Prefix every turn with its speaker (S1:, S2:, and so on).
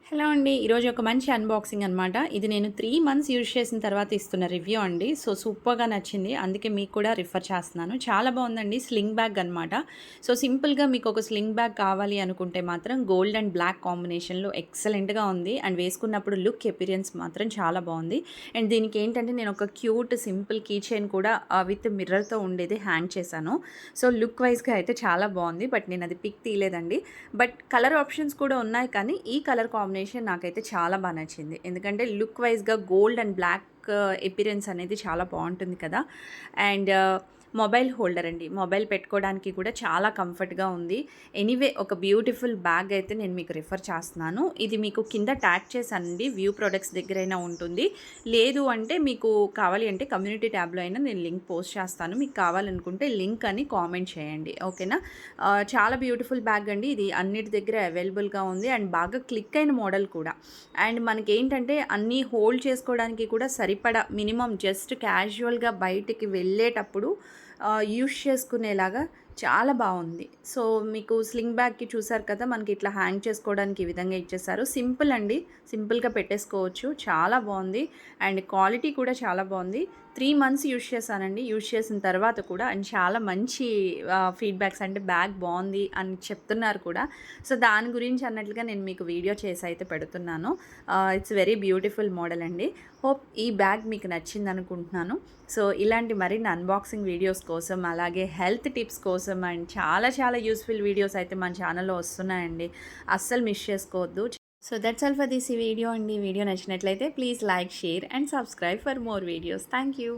S1: Hello అండి. ఈరోజు ఒక మంచి అన్బాక్సింగ్ అనమాట. ఇది నేను 3 మంత్స్ యూజ్ చేసిన తర్వాత ఇస్తున్న రివ్యూ అండి. సో, సూపర్‌గా నచ్చింది. అందుకే మీకు కూడా రిఫర్ చేస్తున్నాను. చాలా బావుందండి. స్లింగ్ బ్యాగ్ అనమాట. సో, సింపుల్‌గా మీకు ఒక స్లింగ్ బ్యాగ్ కావాలి అనుకుంటే మాత్రం గోల్డ్ అండ్ బ్లాక్ కాంబినేషన్‌లో ఎక్సలెంట్‌గా ఉంది. అండ్ వేసుకున్నప్పుడు లుక్ అపియరెన్స్ మాత్రం చాలా బావుంది. అండ్ దీనికి ఏంటంటే నేను ఒక క్యూట్ సింపుల్ కీ చైన్ కూడా విత్ మిర్రర్‌తో ఉండేది హ్యాంగ్ చేశాను. సో, లుక్ వైస్‌గా అయితే చాలా బావుంది. బట్ నేను అది పిక్ తీయలేదండి. బట్ కలర్ ఆప్షన్స్ కూడా ఉన్నాయి, కానీ ఈ కలర్ కాంబినేషన్ నాకైతే చాలా బా నచ్చింది. ఎందుకంటే లుక్ వైస్‌గా గోల్డ్ అండ్ బ్లాక్ అపియరెన్స్ అనేది చాలా బావుంటుంది కదా! అండ్ మొబైల్ హోల్డర్ అండి. మొబైల్ పెట్టుకోవడానికి కూడా చాలా కంఫర్ట్‌గా ఉంది. ఎనీవే ఒక బ్యూటిఫుల్ బ్యాగ్ అయితే నేను మీకు రిఫర్ చేస్తున్నాను. ఇది మీకు కింద ట్యాగ్ చేశానండి. వ్యూ ప్రొడక్ట్స్ దగ్గరైనా ఉంటుంది. లేదు అంటే మీకు కావాలి అంటే కమ్యూనిటీ ట్యాబ్‌లో అయినా నేను లింక్ పోస్ట్ చేస్తాను. మీకు కావాలనుకుంటే లింక్ అని కామెంట్ చేయండి. ఓకేనా? చాలా బ్యూటిఫుల్ బ్యాగ్ అండి. ఇది అన్నిటి దగ్గర అవైలబుల్‌గా ఉంది. అండ్ బాగా క్లిక్ అయిన మోడల్ కూడా. అండ్ మనకేంటంటే అన్నీ హోల్డ్ చేసుకోవడానికి కూడా సరిపడా మినిమమ్ జస్ట్ క్యాజువల్‌గా బయటికి వెళ్ళేటప్పుడు యూజ్ చేసుకునేలాగా చాలా బావుంది. సో, మీకు స్లింగ్ బ్యాగ్‌కి చూసారు కదా! మనకి ఇట్లా హ్యాంగ్ చేసుకోవడానికి ఈ విధంగా ఇచ్చేసారు. సింపుల్ అండి. సింపుల్‌గా పెట్టేసుకోవచ్చు. చాలా బావుంది. అండ్ క్వాలిటీ కూడా చాలా బావుంది. 3 మంత్స్ యూజ్ చేశానండి. యూజ్ చేసిన తర్వాత కూడా అండ్ చాలా మంచి ఫీడ్‌బ్యాక్స్, అంటే బ్యాగ్ బావుంది అని చెప్తున్నారు కూడా. సో, దాని గురించి అన్నట్లుగా నేను మీకు వీడియో చేసి అయితే పెడుతున్నాను. ఇట్స్ వెరీ బ్యూటిఫుల్ మోడల్ అండి. హోప్ ఈ బ్యాగ్ మీకు నచ్చిందనుకుంటున్నాను. సో, ఇలాంటి మరిన్ని అన్బాక్సింగ్ వీడియోస్ కోసం, అలాగే హెల్త్ టిప్స్ కోసం అండ్ చాలా చాలా యూస్‌ఫుల్ వీడియోస్ అయితే మన ఛానల్‌లో వస్తున్నాయండి. అస్సలు మిస్ చేసుకోవద్దు. So, that's all for this ఈ వీడియో అండి. వీడియో నచ్చినట్లయితే please like, share and subscribe for more videos. Thank you.